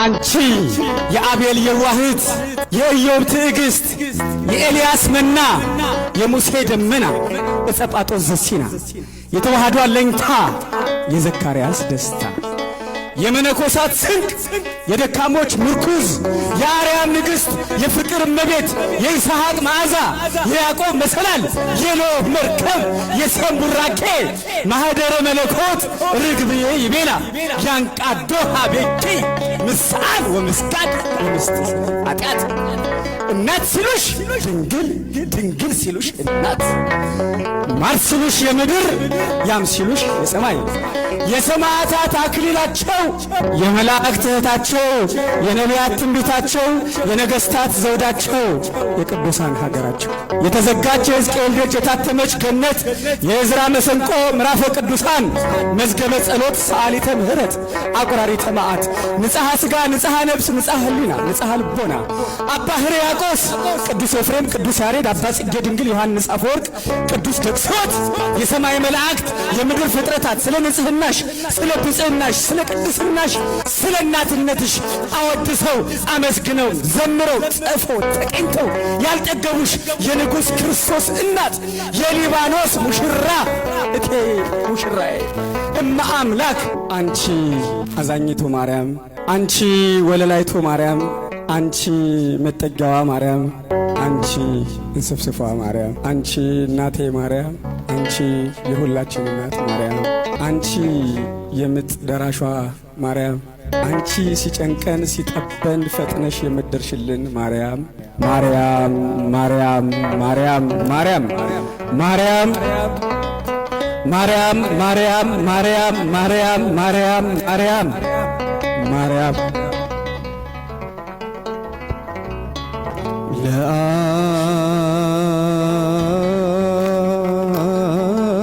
አንቺ የአቤል የዋህት የኢዮብ ትዕግስት የኤልያስ መና የሙሴ ደመና የጸጳጦስ ዘሲና የተዋህዶ አለኝታ የዘካርያስ ደስታ የመነኮሳት ስንቅ የደካሞች ምርኩዝ የአርያም ንግሥት የፍቅር እመቤት የይስሐቅ መዓዛ የያዕቆብ መሰላል የኖህ መርከብ የሴም ቡራኬ ማኅደረ መለኮት ርግብዬ ይቤላ ያንቃዶ ሀቤኪ ምስዓን ወምስጋድ ወምስጢር ኃጢአት እናት ሲሉሽ ድንግል ድንግል ሲሉሽ እናት ማር ሲሉሽ የምድር ያም ሲሉሽ የሰማይ የሰማዕታት አክሊላቸው የመላእክት እህታቸው የነቢያት ትንቢታቸው የነገሥታት ዘውዳቸው የቅዱሳን ሀገራቸው የተዘጋች የሕዝቅኤል ደጅ የታተመች ገነት የዕዝራ መሰንቆ ምዕራፈ ቅዱሳን መዝገበ ጸሎት ሰዓሊተ ምሕረት አቁራሪተ መዓት ንጽሐ ሥጋ ንጽሐ ነፍስ ንጽሐ ሕሊና ንጽሐ ልቦና አባ ሕርያቆስ ቅዱስ ኤፍሬም ቅዱስ ያሬድ አባ ጽጌ ድንግል ዮሐንስ አፈወርቅ ቅዱስ ደቅሶት የሰማይ መላእክት የምድር ፍጥረታት ስለ ንጽሕናሽ ስለ ብጽዕናሽ ስለ ቅድስናሽ ስለ እናትነትሽ አወድሰው አመስግነው ዘምረው ጽፈው ተቀኝተው ያልጠገቡሽ የንጉሥ ክርስቶስ እናት የሊባኖስ ሙሽራ እቴ ሙሽራዬ እመ አምላክ አንቺ አዛኝቱ ማርያም አንቺ ወለላይቱ ማርያም አንቺ መጠጊያዋ ማርያም አንቺ እንስፍስፏ ማርያም አንቺ እናቴ ማርያም አንቺ የሁላችን እናት ማርያም አንቺ የምጥ ደራሿ ማርያም አንቺ ሲጨንቀን ሲጠበን ፈጥነሽ የምትደርሽልን ማርያም ማርያም ማርያም ማርያም ማርያም ማርያም ማርያም ማርያም ማርያም ማርያም ማርያም ማርያም ማርያም